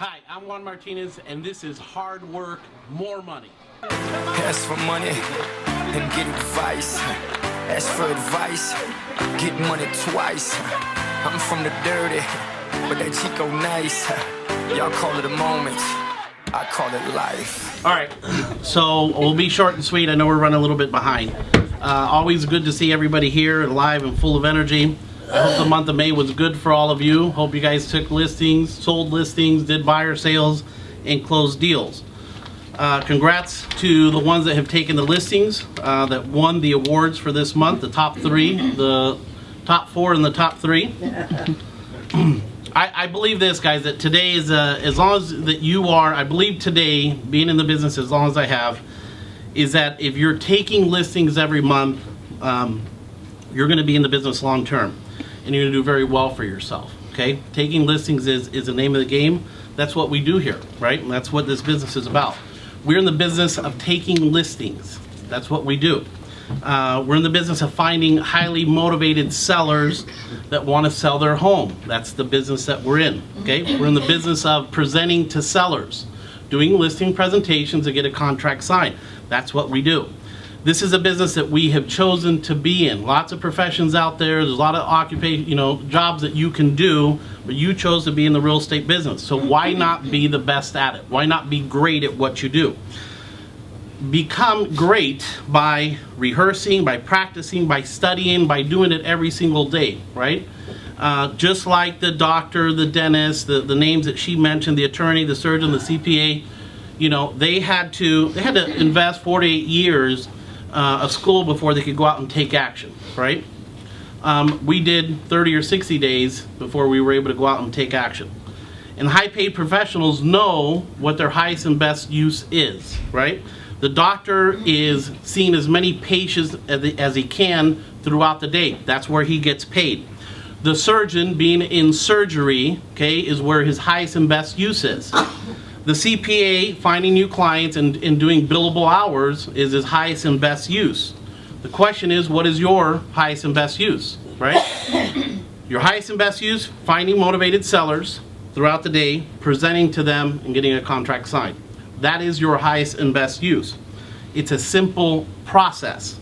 Hi, I'm Juan Martinez, and this is Hard Work, More Money. Ask for money and get advice. Ask for advice, get money twice. I'm from the dirty, but that Chico nice. Y'all call it a moment, I call it life. All right, so we'll be short and sweet. I know we're running a little bit behind. Always good to see everybody here, live and full of energy. I hope the month of May was good for all of you. Hope you guys took listings, sold listings, did buyer sales, and closed deals. Congrats to the ones that have taken the listings, that won the awards for this month, the top three, the top four and the top three. I believe this, guys, that today is, as long as that you are, I believe today, being in the business as long as I have, is that if you're taking listings every month, you're going to be in the business long term, and you're going to do very well for yourself, okay? Taking listings is the name of the game. That's what we do here, right? And that's what this business is about. We're in the business of taking listings. That's what we do. We're in the business of finding highly motivated sellers that want to sell their home. That's the business that we're in, okay? We're in the business of presenting to sellers, doing listing presentations to get a contract signed. That's what we do. This is a business that we have chosen to be in. Lots of professions out there. There's a lot of occupation, jobs that you can do, but you chose to be in the real estate business. So why not be the best at it? Why not be great at what you do? Become great by rehearsing, by practicing, by studying, by doing it every single day, right? Just like the doctor, the dentist, the names that she mentioned, the attorney, the surgeon, the CPA, they had to invest 4 to 8 years of school before they could go out and take action, right? We did 30 or 60 days before we were able to go out and take action. And high-paid professionals know what their highest and best use is, right? The doctor is seeing as many patients as he can throughout the day. That's where he gets paid. The surgeon, being in surgery, okay, is where his highest and best use is. The CPA, finding new clients and doing billable hours, is his highest and best use. The question is, what is your highest and best use, right? Your highest and best use, finding motivated sellers throughout the day, presenting to them, and getting a contract signed. That is your highest and best use. It's a simple process.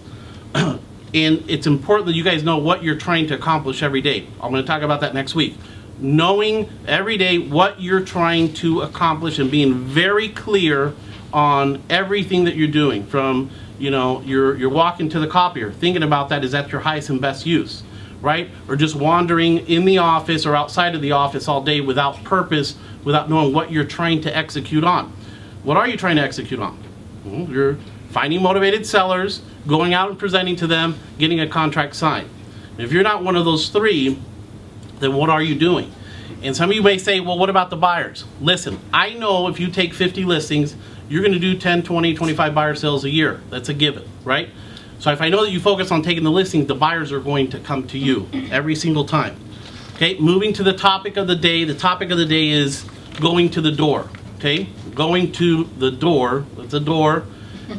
And it's important that you guys know what you're trying to accomplish every day. I'm going to talk about that next week. Knowing every day what you're trying to accomplish and being very clear on everything that you're doing. From, you're walking to the copier, thinking about that, is that your highest and best use, right? Or just wandering in the office or outside of the office all day without purpose, without knowing what you're trying to execute on. What are you trying to execute on? You're finding motivated sellers, going out and presenting to them, getting a contract signed. And if you're not one of those three, then what are you doing? And some of you may say, well, what about the buyers? Listen, I know if you take 50 listings, you're going to do 10, 20, 25 buyer sales a year. That's a given, right? So if I know that you focus on taking the listings, the buyers are going to come to you every single time. Okay, moving to the topic of the day. The topic of the day is going to the door. Okay, going to the door. It's a door,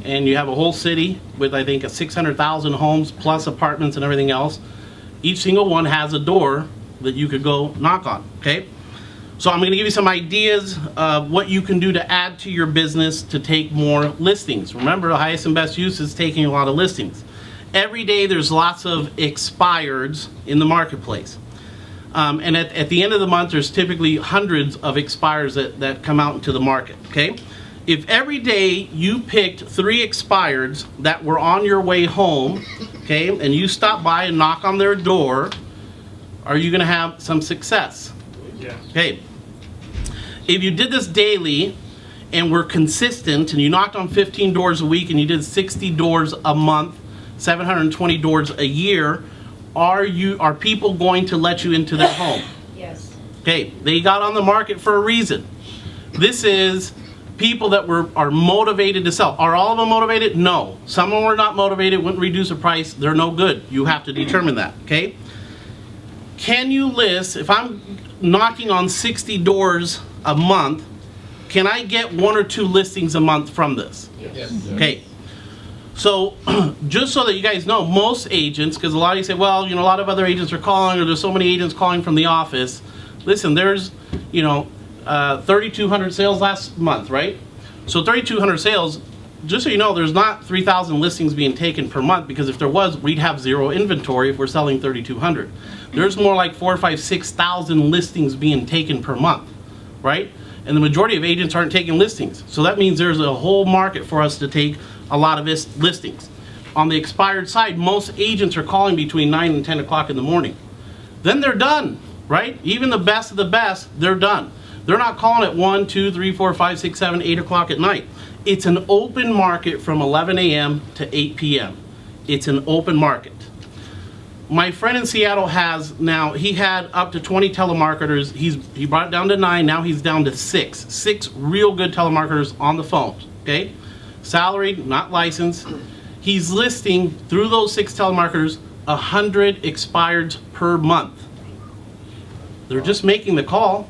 and you have a whole city with, I think, 600,000 homes plus apartments and everything else. Each single one has a door that you could go knock on, okay? So I'm going to give you some ideas of what you can do to add to your business to take more listings. Remember, the highest and best use is taking a lot of listings. Every day there's lots of expireds in the marketplace. And at the end of the month, there's typically hundreds of expires that come out into the market, okay? If every day you picked 3 expireds that were on your way home, okay, and you stop by and knock on their door, are you going to have some success? Yes. Okay. If you did this daily and were consistent and you knocked on 15 doors a week and you did 60 doors a month, 720 doors a year, are people going to let you into their home? Yes. Okay, they got on the market for a reason. This is people that are motivated to sell. Are all of them motivated? No. Some of them are not motivated, wouldn't reduce the price. They're no good. You have to determine that, okay? Can you list, if I'm knocking on 60 doors a month, can I get 1 or 2 listings a month from this? Yes. Okay. So, just so that you guys know, most agents, because a lot of you say, well, a lot of other agents are calling, or there's so many agents calling from the office. Listen, there's, 3,200 sales last month, right? So 3,200 sales, just so you know, there's not 3,000 listings being taken per month, because if there was, we'd have zero inventory if we're selling 3,200. There's more like 4,000, 5,000, 6,000 listings being taken per month, right? And the majority of agents aren't taking listings. So that means there's a whole market for us to take a lot of listings. On the expired side, most agents are calling between 9 and 10 o'clock in the morning. Then they're done, right? Even the best of the best, they're done. They're not calling at 1, 2, 3, 4, 5, 6, 7, 8 o'clock at night. It's an open market from 11 a.m. to 8 p.m. It's an open market. My friend in Seattle has now, he had up to 20 telemarketers. He brought it down to 9, now he's down to 6. 6 real good telemarketers on the phone, okay? Salaried, not licensed. He's listing through those 6 telemarketers 100 expireds per month. They're just making the call.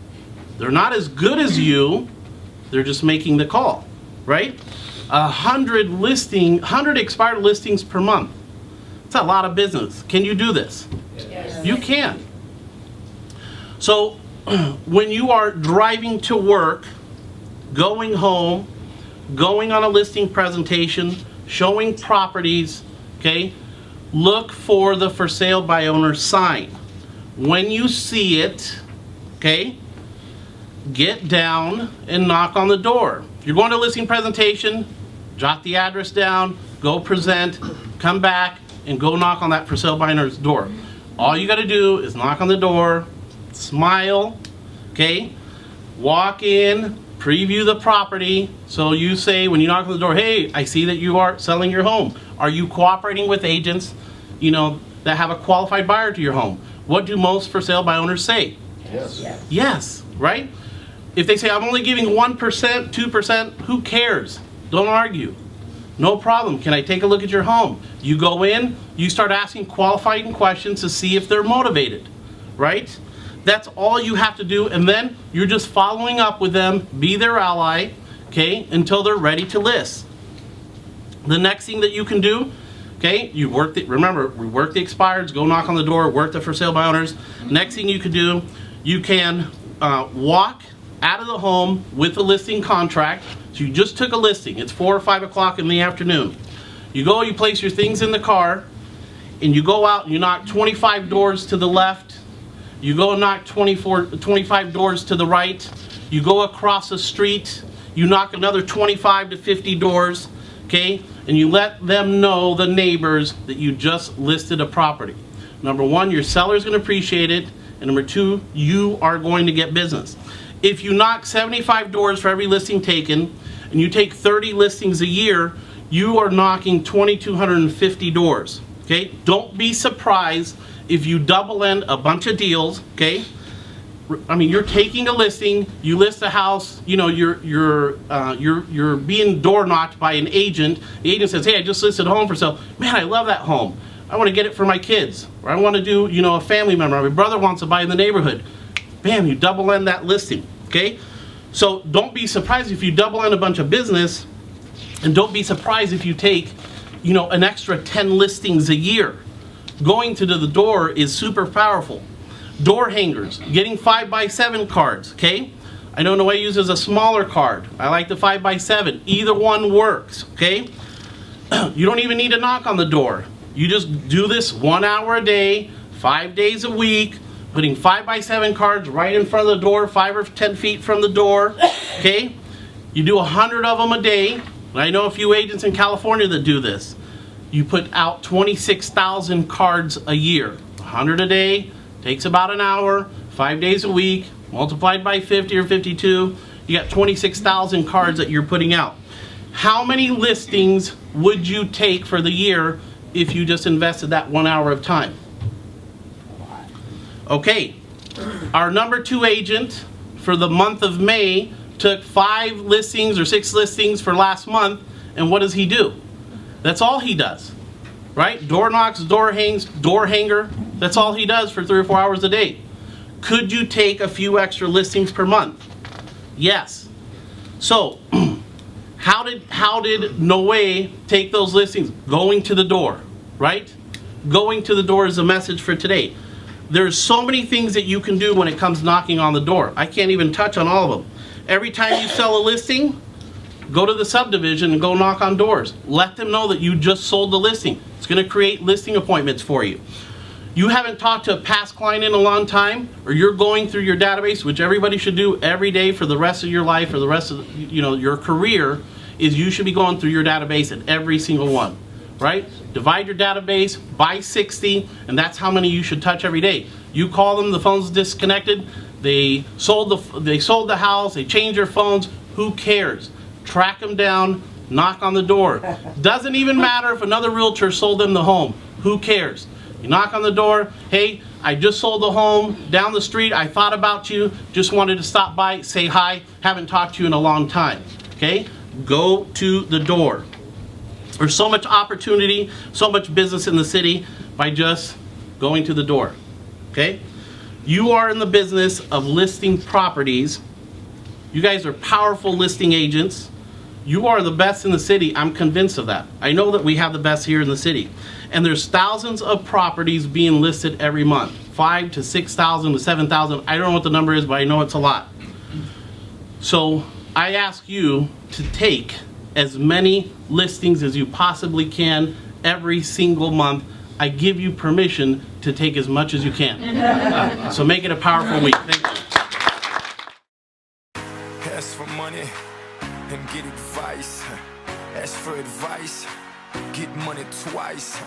They're not as good as you. They're just making the call, right? 100 expired listings per month. It's a lot of business. Can you do this? Yes. You can. So when you are driving to work, going home, going on a listing presentation, showing properties, okay, look for the for sale by owner sign. When you see it, okay, get down and knock on the door. If you're going to a listing presentation, jot the address down, go present, come back, and go knock on that for sale by owner's door. All you got to do is knock on the door, smile, okay, walk in, preview the property. So you say, when you knock on the door, hey, I see that you are selling your home. Are you cooperating with agents, you know, that have a qualified buyer to your home? What do most for sale by owners say? Yes. Yes, right? If they say, I'm only giving 1%, 2%, who cares? Don't argue. No problem. Can I take a look at your home? You go in, you start asking qualifying questions to see if they're motivated, right? That's all you have to do, and then you're just following up with them, be their ally, okay, until they're ready to list. The next thing that you can do, okay, you work the, remember, we work the expireds, go knock on the door, work the for sale by owners. Next thing you can do, you can walk out of the home with a listing contract. So you just took a listing, it's 4 or 5 o'clock in the afternoon. You go, you place your things in the car, and you go out and you knock 25 doors to the left. You go and knock 25 doors to the right. You go across the street. You knock another 25 to 50 doors, okay? And you let them know, the neighbors, that you just listed a property. Number one, your seller's going to appreciate it. And number two, you are going to get business. If you knock 75 doors for every listing taken, and you take 30 listings a year, you are knocking 2,250 doors, okay? Don't be surprised if you double end a bunch of deals, okay? I mean, you're taking a listing, you list a house, you know, you're being door knocked by an agent. The agent says, hey, I just listed a home for sale. Man, I love that home. I want to get it for my kids. Or I want to do, you know, a family member. My brother wants to buy in the neighborhood. Bam, you double end that listing, okay? So don't be surprised if you double end a bunch of business, and don't be surprised if you take, you know, an extra 10 listings a year. Going to the door is super powerful. Door hangers, getting 5x7 cards, okay? I know Noe uses a smaller card. I like the 5x7. Either one works, okay? You don't even need to knock on the door. You just do this 1 hour a day, 5 days a week, putting 5x7 cards right in front of the door, 5 or 10 feet from the door, okay? You do 100 of them a day. I know a few agents in California that do this. You put out 26,000 cards a year. 100 a day, takes about an hour, 5 days a week, multiplied by 50 or 52, you got 26,000 cards that you're putting out. How many listings would you take for the year if you just invested that 1 hour of time? Okay, our number 2 agent for the month of May took 5 listings or 6 listings for last month, and what does he do? That's all he does, right? Door knocks, door hangs, door hanger. That's all he does for 3 or 4 hours a day. Could you take a few extra listings per month? Yes. So, how did Noe take those listings? Going to the door, right? Going to the door is the message for today. There's so many things that you can do when it comes knocking on the door. I can't even touch on all of them. Every time you sell a listing, go to the subdivision and go knock on doors. Let them know that you just sold the listing. It's going to create listing appointments for you. You haven't talked to a past client in a long time, or you're going through your database, which everybody should do every day for the rest of your life or the rest of your career, is you should be going through your database at every single one, right? Divide your database by 60, and that's how many you should touch every day. You call them, the phone's disconnected, they sold the house, they changed their phones, who cares? Track them down, knock on the door. Doesn't even matter if another realtor sold them the home, who cares? You knock on the door, hey, I just sold the home down the street, I thought about you, just wanted to stop by, say hi, haven't talked to you in a long time, okay? Go to the door. There's so much opportunity, so much business in the city by just going to the door, okay? You are in the business of listing properties. You guys are powerful listing agents. You are the best in the city. I'm convinced of that. I know that we have the best here in the city. And there's thousands of properties being listed every month. 5,000 to 6,000 to 7,000. I don't know what the number is, but I know it's a lot. So I ask you to take as many listings as you possibly can every single month. I give you permission to take as much as you can. So make it a powerful week. Thank you. Ask for money and get advice. Ask for advice, get money twice.